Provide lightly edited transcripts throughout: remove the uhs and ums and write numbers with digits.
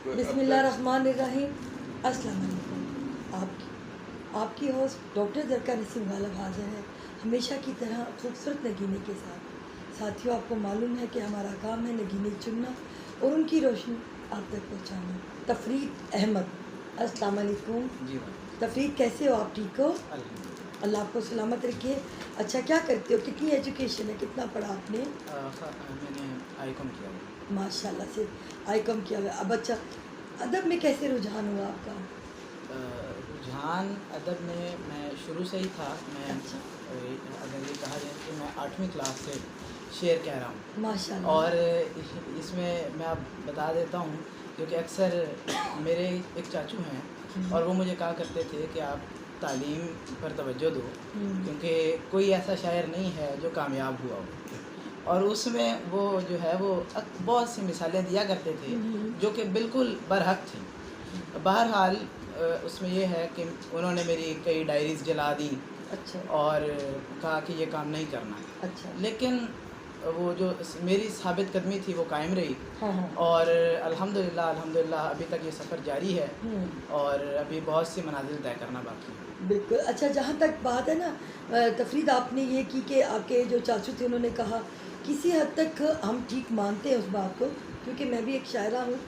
बिस्मिल्लाहिर्रहमानिर्रहीम। अस्सलाम वालेकुम। आपकी होस्ट डॉक्टर ज़रका नसीम गालिब हाज़िर है, हमेशा की तरह खूबसूरत नगीने के साथ। साथियों, आपको मालूम है कि हमारा काम है नगीने चुनना और उनकी रोशनी आप तक पहुँचाना। तफरीद अहमद, अस्सलाम वालेकुम। जी तफरीद, कैसे हो आप? ठीक हो? अल्लाह आपको सलामत रखे। अच्छा, क्या करते हो? कितनी एजुकेशन है? कितना पढ़ा आपने? मैंने आईकॉम किया हुआ। माशाल्लाह से आईकॉम किया हुआ। अब अच्छा, अदब में कैसे रुझान हुआ आपका? रुझान अदब में मैं शुरू से ही था। मैं अच्छा। अगर ये कहा जाए कि मैं 8वीं क्लास से शेर कह रहा हूँ। माशाल्लाह। और इसमें मैं आप बता देता हूँ, क्योंकि अक्सर मेरे एक चाचू हैं और वो मुझे कहा करते थे कि आप तालीम पर तवज्जो दो, क्योंकि कोई ऐसा शायर नहीं है जो कामयाब हुआ हो। और उसमें वो जो है वो बहुत सी मिसालें दिया करते थे जो कि बिल्कुल बरहक थी। बहरहाल उसमें ये है कि उन्होंने मेरी कई डायरीज़ जला दी। अच्छा। और कहा कि ये काम नहीं करना। अच्छा। लेकिन वो जो मेरी साबित कदमी थी वो कायम रही। हाँ। और अल्हम्दुलिल्लाह अभी तक ये सफ़र जारी है और अभी बहुत सी मनाजिल तय करना बाकी है। बिल्कुल। अच्छा, जहाँ तक बात है ना तफरीद, आपने ये की कि आपके जो चाचू थे उन्होंने कहा, किसी हद तक हम ठीक मानते हैं उस बात को, क्योंकि मैं भी एक शायरा हूँ।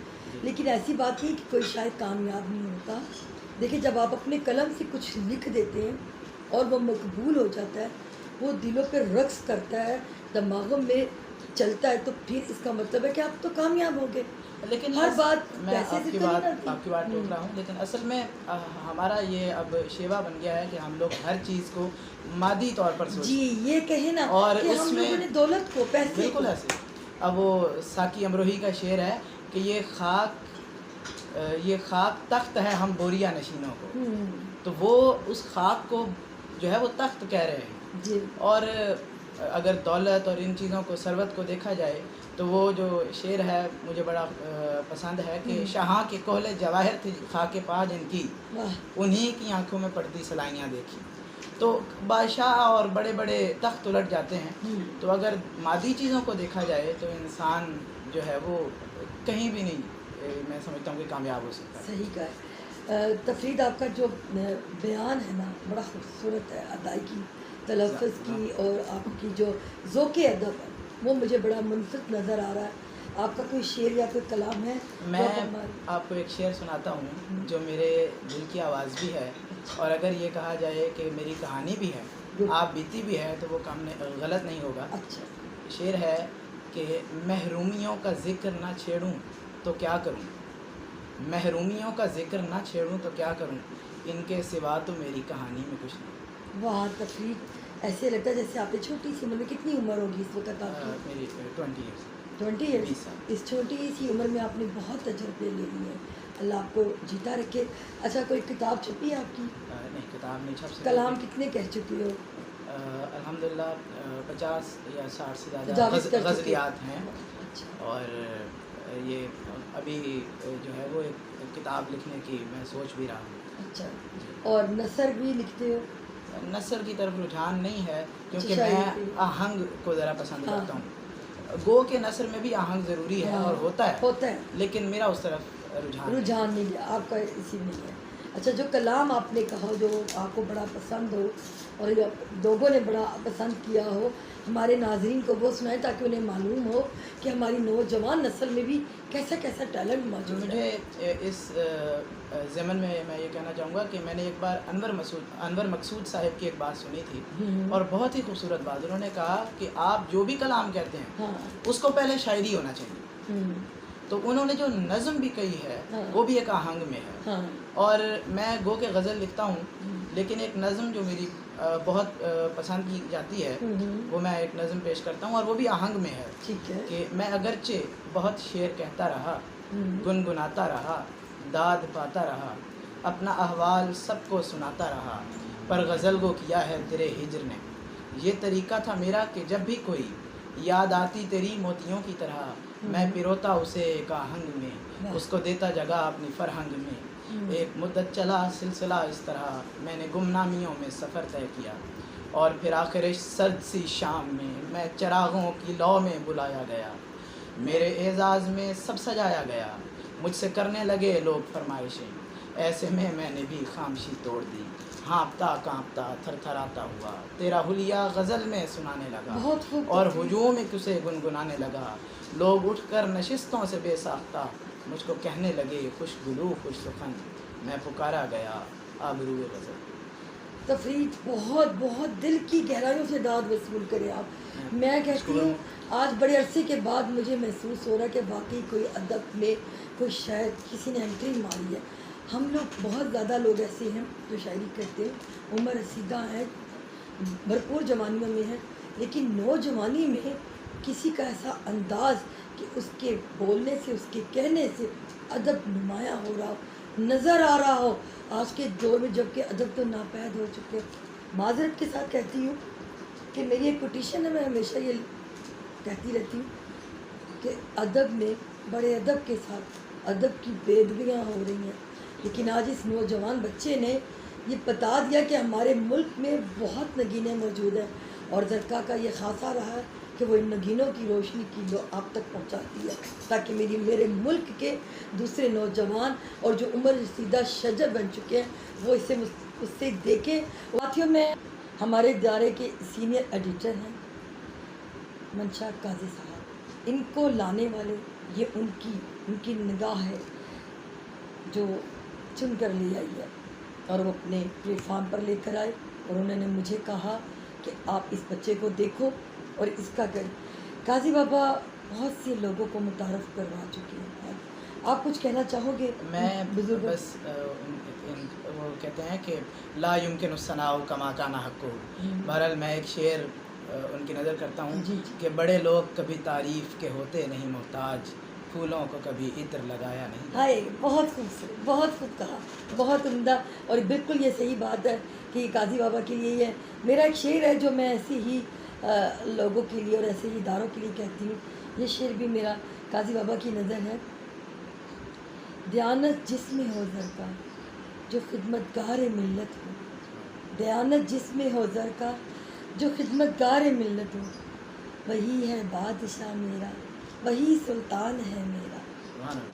लेकिन ऐसी बात नहीं कि कोई शायद कामयाब नहीं होता। देखिए, जब आप अपने कलम से कुछ लिख देते हैं और वो मकबूल हो जाता है, वो दिलों पे रक्स करता है, दिमागों में चलता है, तो फिर इसका मतलब है कि आप तो कामयाब हो गए। लेकिन हर बात मैं पैसे से आपकी तो नहीं बात बनती। टोक रहा हूँ, लेकिन असल में हमारा ये अब शेवा बन गया है कि हम लोग हर चीज़ को मादी तौर पर सोचते जी, ये कहे ना और कि हम लोगों ने दौलत को, पैसे बिल्कुल को। ऐसे। अब वो साकी अमरोही का शेर है कि ये खाक तख्त है हम बोरिया नशीनों को। तो वो उस खाक को जो है वो तख्त कह रहे हैं जी। और अगर दौलत और इन चीज़ों को, सरवत को देखा जाए तो वो जो शेर है मुझे बड़ा पसंद है कि शाह के कोहले जवाहिर थी खाके पा जिनकी, उन्हीं की आंखों में पड़ती सलाइयाँ देखी। तो बादशाह और बड़े बड़े तख्त उलट जाते हैं। तो अगर मादी चीज़ों को देखा जाए तो इंसान जो है वो कहीं भी नहीं, मैं समझता हूँ कि कामयाब हो सकता है। सही कहा। तफरीद, आपका जो बयान है ना बड़ा खूबसूरत है, अदायगी, तलफ़्फ़ुज़ की और आपकी जो ज़ौक़ अदब है वो मुझे बड़ा मुनफ़िक नज़र आ रहा है। आपका कोई शेर या कोई कलाम है? मैं आपको एक शेर सुनाता हूँ जो मेरे दिल की आवाज़ भी है, और अगर ये कहा जाए कि मेरी कहानी भी है, आप बीती भी है, तो वो काम गलत नहीं होगा। अच्छा। शेर है कि महरूमियों का ज़िक्र ना छेड़ूं तो क्या करूं, महरूमियों का ज़िक्र ना छेड़ूं तो क्या करूं, इनके सिवा तो मेरी कहानी में कुछ नहीं। वाह तफरीद, ऐसे लगता है जैसे आपने छोटी सी उम्र में, कितनी उम्र होगी इस वक्त आपकी? मेरी 20 ईयर्स। 20 ईयर्स। इस छोटी सी उम्र में आपने बहुत तजर्बे ले लिए हैं। अल्लाह आपको जीता रखे। अच्छा, कोई किताब छपी है आपकी? नहीं, किताब नहीं छप सकती। कलाम कितने कह चुकी हो? अल्हम्दुलिल्लाह 50 या 60 से ज़्यादा गज़लियात हैं। अच्छा। और ये अभी जो है वो एक किताब लिखने की मैं सोच भी रहा हूँ। अच्छा। और नसर भी लिखते हो? नसर की तरफ रुझान नहीं है, क्योंकि अच्छा, मैं आहंग को ज़रा पसंद करता हूँ। गो के नसर में भी आहंग ज़रूरी है और होता है, लेकिन मेरा उस तरफ रुझान नहीं है आपका, इसी में है। अच्छा, जो कलाम आपने कहा जो आपको बड़ा पसंद हो और लोगों ने बड़ा पसंद किया हो, हमारे नाज़रीन को वो सुनाए ताकि उन्हें मालूम हो कि हमारी नौजवान नस्ल में भी कैसा कैसा टैलेंट मौजूद है। मुझे इस ज़मन में मैं ये कहना चाहूँगा कि मैंने एक बार अनवर मकसूद साहिब की एक बात सुनी थी और बहुत ही खूबसूरत बात। उन्होंने कहा कि आप जो भी कलाम कहते हैं उसको पहले शायरी होना चाहिए। तो उन्होंने जो नज़म भी कही है वो भी एक आहंग में है। और मैं गो के गज़ल लिखता हूँ, लेकिन एक नज़म जो मेरी बहुत पसंद की जाती है वो मैं एक नज़म पेश करता हूँ और वो भी आहंग में है। ठीक है। कि मैं अगरचे बहुत शेर कहता रहा, गुनगुनाता रहा, दाद पाता रहा, अपना अहवाल सबको सुनाता रहा, पर गज़ल को किया है तेरे हिज्र ने। ये तरीक़ा था मेरा कि जब भी कोई याद आती तेरी मोतियों की तरह, मैं पिरोता उसे एक आहंग में, उसको देता जगह अपनी फरहंग में। एक मुद्दत चला सिलसिला इस तरह, मैंने गुमनामियों में सफ़र तय किया, और फिर आखिर सर्द सी शाम में मैं चरागों की लौ में बुलाया गया। मेरे एजाज़ में सब सजाया गया, मुझसे करने लगे लोग फरमाइशें, ऐसे में मैंने भी खामोशी तोड़ दी, हाँफता काँपता थरथराता हुआ तेरा हुलिया गज़ल में सुनाने लगा बहुत खूब और तफरीह। हुजूम एक उसे गुनगुनाने लगा। लोग उठकर नशिस्तों से बेसाख्ता मुझको कहने लगे खुशगुलू खुश सुखन, मैं पुकारा गया आबरूए गज़ल। तफरीह बहुत बहुत दिल की गहराइयों से दाद वसूल करें आप। मैं कहती हूँ आज बड़े अरसे के बाद मुझे महसूस हो रहा है कि वाकई कोई अदब में कोई शायद किसी ने एंट्री मारी है। हम लोग बहुत ज़्यादा लोग ऐसे हैं जो शायरी करते हैं, उम्र रसीदा है, भरपूर जवानियों में है, लेकिन नौजवानी में किसी का ऐसा अंदाज़ कि उसके बोलने से उसके कहने से अदब नुमाया हो रहा हो, नज़र आ रहा हो आज के दौर में, जबकि अदब तो नापैद हो चुके हैं। माजरत के साथ कहती हूँ कि मेरी एक कोटेशन है, मैं हमेशा ये कहती रहती हूँ कि अदब में बड़े अदब के साथ अदब की बेदबियाँ हो रही हैं, लेकिन आज इस नौजवान बच्चे ने ये बता दिया कि हमारे मुल्क में बहुत नगीनें मौजूद हैं और ज़रका का ये खासा रहा है कि वो इन नगीनों की रोशनी की जो आप तक पहुंचाती है, ताकि मेरे मुल्क के दूसरे नौजवान और जो उम्र रसीदा शजर बन चुके हैं वो इसे उससे देखें। साथियों में हमारे इदारे के सीनियर एडिटर हैं मंशा काजी साहब, इनको लाने वाले ये उनकी निगाह है जो चुन कर ले आई है और वो अपने प्लेटफार्म पर लेकर आए और उन्होंने मुझे कहा कि आप इस बच्चे को देखो और इसका कर। काजी बाबा बहुत से लोगों को मुतारफ़ करवा चुके हैं, आप कुछ कहना चाहोगे? मैं बुजुर्ग बस वो कहते हैं कि ला युमकिन सनाउ कमा काना हक्कु। बहरहाल मैं एक शेर उनकी नज़र करता हूँ जी, जी। कि बड़े लोग कभी तारीफ़ के होते नहीं मोहताज, फूलों को कभी इत्र लगाया नहीं। हाय, बहुत खूबसूरत, बहुत खूब कहा, बहुत उम्दा। और बिल्कुल ये सही बात है कि काजी बाबा के लिए ये मेरा एक शेर है जो मैं ऐसे ही लोगों के लिए और ऐसे ही इदारों के लिए कहती हूँ। ये शेर भी मेरा काजी बाबा की नज़र है। दयानत जिसमें हो ज़र का जो खिदमतगार मिल्लत हो, दयानत जिसमें हो ज़र का जो खिदमतगार मिल्लत हो, वही है बादशाह मेरा, वही सुल्तान है मेरा।